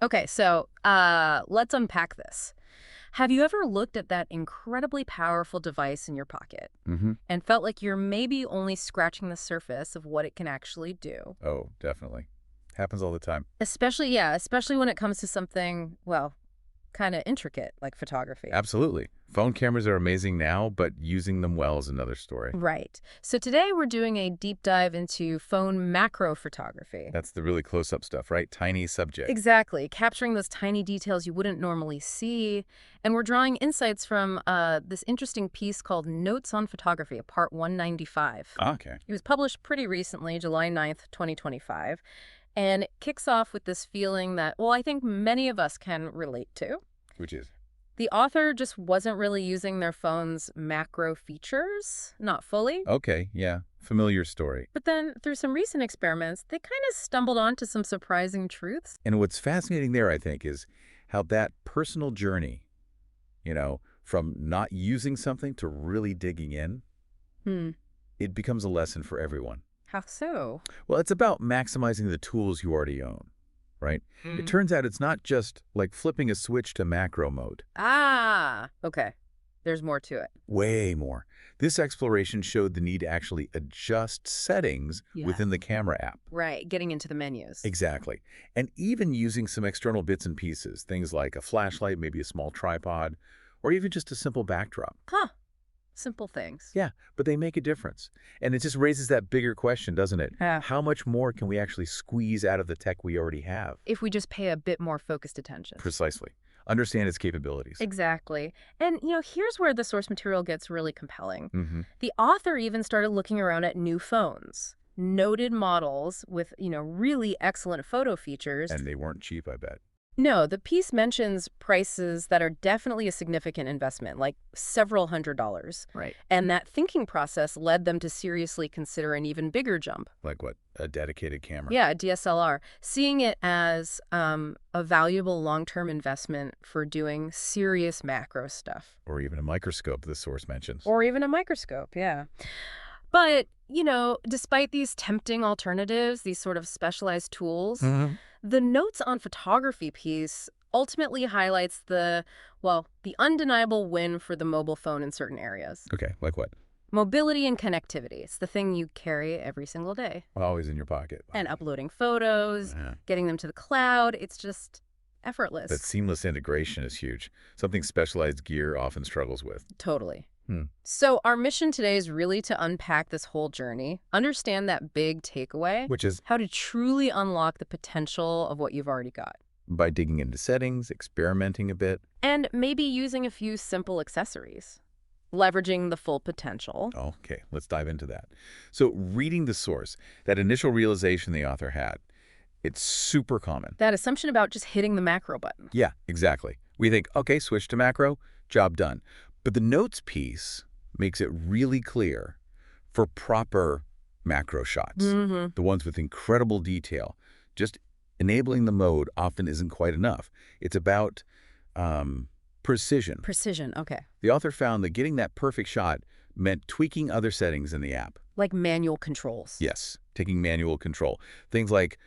Okay, so let's unpack this. Have you ever looked at that incredibly powerful device in your pocket Hmm. and felt like you're maybe only scratching the surface of what it can actually do? Oh, definitely. Happens all the time. Especially when it comes to something, well, kind of intricate like photography. Absolutely. Phone cameras are amazing now, but using them well is another story. Right. So today we're doing a deep dive into phone macro photography. That's the really close-up stuff, right? Tiny subject. Exactly, capturing those tiny details you wouldn't normally see. And we're drawing insights from this interesting piece called Notes on Photography, Part 195. Ah, okay. It was published pretty recently, July 9th, 2025. And it kicks off with this feeling that, well, I think many of us can relate to. Which is? The author just wasn't really using their phone's macro features, not fully. Okay, yeah. Familiar story. But then, through some recent experiments, they kind of stumbled onto some surprising truths. And what's fascinating there, I think, is how that personal journey, from not using something to really digging in, Hmm. it becomes a lesson for everyone. How so? Well, it's about maximizing the tools you already own, right? It turns out it's not just like flipping a switch to macro mode. Ah, okay. There's more to it. Way more. This exploration showed the need to actually adjust settings Yeah. within the camera app. Right, getting into the menus. Exactly. And even using some external bits and pieces, things like a flashlight, maybe a small tripod, or even just a simple backdrop. Huh. Simple things. Yeah, but they make a difference. And it just raises that bigger question, doesn't it? Yeah. How much more can we actually squeeze out of the tech we already have? If we just pay a bit more focused attention. Precisely. Understand its capabilities. Exactly. And, here's where the source material gets really compelling. Mm-hmm. The author even started looking around at new phones, noted models with, really excellent photo features. And they weren't cheap, I bet. No, the piece mentions prices that are definitely a significant investment, like several $100s. Right. And that thinking process led them to seriously consider an even bigger jump. Like what? A dedicated camera? Yeah, a DSLR, seeing it as a valuable long-term investment for doing serious macro stuff. Or even a microscope, the source mentions. Or even a microscope, yeah. But, despite these tempting alternatives, these sort of specialized tools, Mhm. the Notes on Photography piece ultimately highlights the undeniable win for the mobile phone in certain areas. Okay, like what? Mobility and connectivity. It's the thing you carry every single day. Always in your pocket. And uploading photos, Yeah. getting them to the cloud, it's just That effortless. seamless integration is huge. Something specialized gear often struggles with. Totally. Hmm. So our mission today is really to unpack this whole journey, understand that big takeaway, Which is how to truly unlock the potential of what you've already got, by digging into settings, experimenting a bit. and maybe using a few simple accessories, leveraging the full potential. Okay, let's dive into that. So reading the source, that initial realization the author had, it's super common. That assumption about just hitting the macro button. Yeah, exactly. We think, okay, switch to macro, job done. But the notes piece makes it really clear for proper macro shots, Mm-hmm. the ones with incredible detail. Just enabling the mode often isn't quite enough. It's about precision. Precision, okay. The author found that getting that perfect shot meant tweaking other settings in the app. Like manual controls. Yes, taking manual control. Things like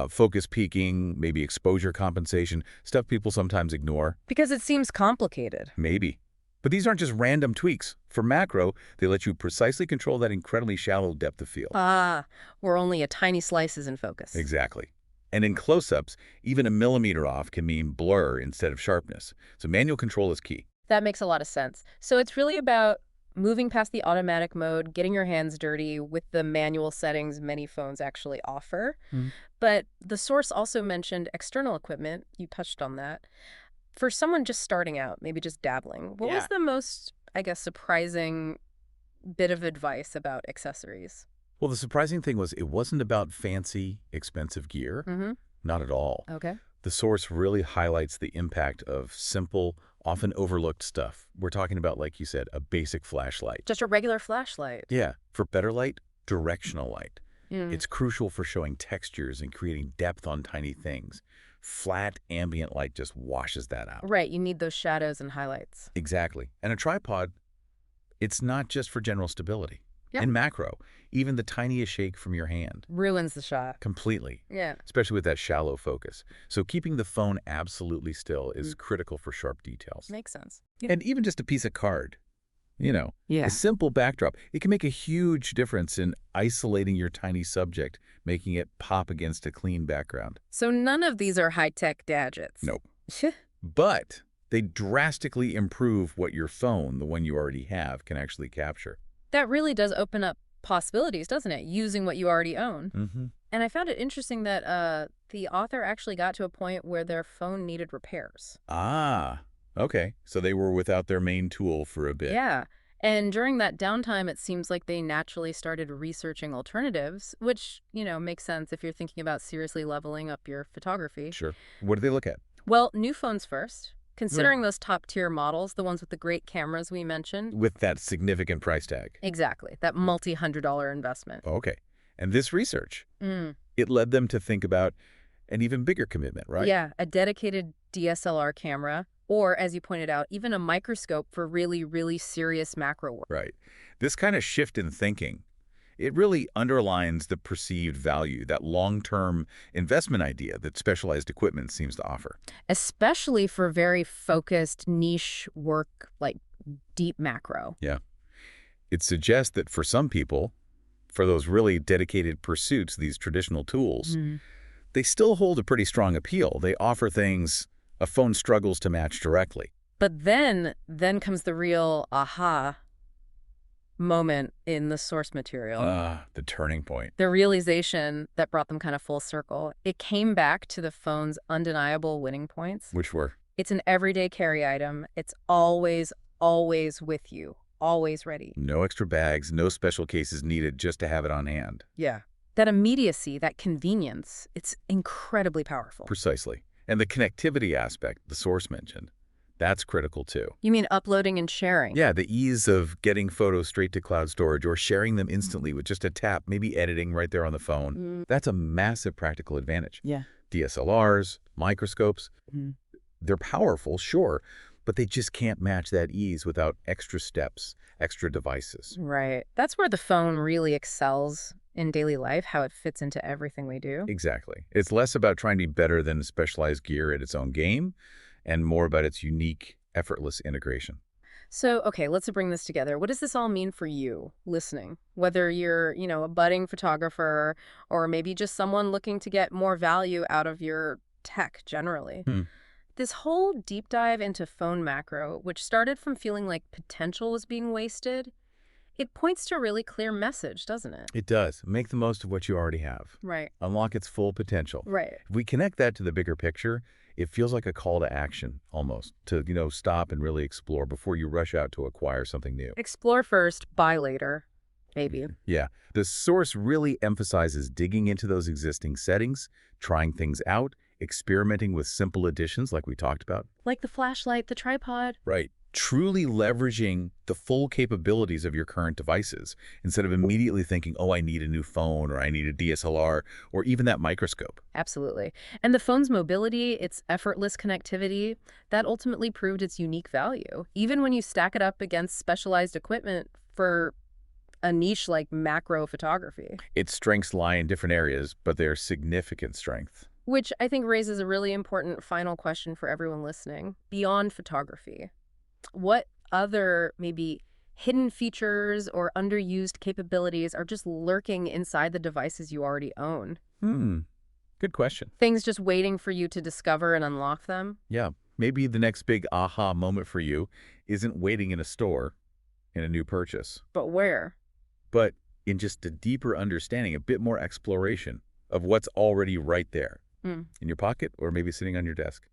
focus peaking, maybe exposure compensation, stuff people sometimes ignore. Because it seems complicated. Maybe. But these aren't just random tweaks. For macro, they let you precisely control that incredibly shallow depth of field. Ah, where only a tiny slice is in focus. Exactly. And in close-ups, even a millimeter off can mean blur instead of sharpness. So manual control is key. That makes a lot of sense. So it's really about moving past the automatic mode, getting your hands dirty with the manual settings many phones actually offer. Mhm. But the source also mentioned external equipment. You touched on that. For someone just starting out, maybe just dabbling, what was Yeah. the most, surprising bit of advice about accessories? Well, the surprising thing was it wasn't about fancy, expensive gear. Mm-hmm. Not at all. Okay. The source really highlights the impact of simple, often overlooked stuff. We're talking about, like you said, a basic flashlight. Just a regular flashlight. Yeah, for better light, directional light. Mm. It's crucial for showing textures and creating depth on tiny things. Flat ambient light just washes that out. Right, you need those shadows and highlights. Exactly. And a tripod, it's not just for general stability. Yeah. And macro, even the tiniest shake from your hand. Ruins the shot. Completely. Yeah. Especially with that shallow focus. So keeping the phone absolutely still is Mm. critical for sharp details. Makes sense. And even just a piece of card, a Yeah. simple backdrop, it can make a huge difference in isolating your tiny subject, making it pop against a clean background. So none of these are high-tech gadgets. Nope. But they drastically improve what your phone, the one you already have, can actually capture. That really does open up possibilities, doesn't it? Using what you already own. Mm-hmm. And I found it interesting that the author actually got to a point where their phone needed repairs. Ah, okay. So they were without their main tool for a bit. Yeah. And during that downtime, it seems like they naturally started researching alternatives, which, makes sense if you're thinking about seriously leveling up your photography. Sure. What do they look at? Well, new phones first. Considering those top-tier models, the ones with the great cameras we mentioned. With that significant price tag. Exactly. That multi-$100 investment. Okay. And this research, it led them to think about an even bigger commitment, right? Yeah, a dedicated DSLR camera, or, as you pointed out, even a microscope for really, really serious macro work. Right. This kind of shift in thinking, it really underlines the perceived value, that long-term investment idea that specialized equipment seems to offer. Especially for very focused niche work like deep macro. Yeah. It suggests that for some people, for those really dedicated pursuits, these traditional tools, they still hold a pretty strong appeal. They offer things a phone struggles to match directly. But then comes the real aha moment in the source material. The turning point. The realization that brought them kind of full circle. It came back to the phone's undeniable winning points. Which were? It's an everyday carry item. It's always, always with you. Always ready. No extra bags, no special cases needed just to have it on hand. Yeah. That immediacy, that convenience, it's incredibly powerful. Precisely. And the connectivity aspect the source mentioned, that's critical too. You mean uploading and sharing? Yeah, the ease of getting photos straight to cloud storage or sharing them instantly with just a tap, maybe editing right there on the phone. That's a massive practical advantage. Yeah. DSLRs, microscopes, they're powerful, sure, but they just can't match that ease without extra steps, extra devices. Right. That's where the phone really excels in daily life, how it fits into everything we do. Exactly. It's less about trying to be better than specialized gear at its own game and more about its unique, effortless integration. So, okay, let's bring this together. What does this all mean for you listening? Whether you're, a budding photographer or maybe just someone looking to get more value out of your tech generally. This whole deep dive into phone macro, which started from feeling like potential was being wasted, it points to a really clear message, doesn't it? It does. Make the most of what you already have. Right. Unlock its full potential. Right. If we connect that to the bigger picture, it feels like a call to action almost to, stop and really explore before you rush out to acquire something new. Explore first, buy later, maybe. Yeah. The source really emphasizes digging into those existing settings, trying things out, experimenting with simple additions like we talked about. Like the flashlight, the tripod. Right. Truly leveraging the full capabilities of your current devices instead of immediately thinking, oh, I need a new phone or I need a DSLR or even that microscope. Absolutely. And the phone's mobility, its effortless connectivity, that ultimately proved its unique value. Even when you stack it up against specialized equipment for a niche like macro photography. Its strengths lie in different areas, but they're significant strength. Which I think raises a really important final question for everyone listening. Beyond photography, what other maybe hidden features or underused capabilities are just lurking inside the devices you already own? Good question. Things just waiting for you to discover and unlock them? Yeah. Maybe the next big aha moment for you isn't waiting in a store in a new purchase, But where? but in just a deeper understanding, a bit more exploration of what's already right there in your pocket or maybe sitting on your desk.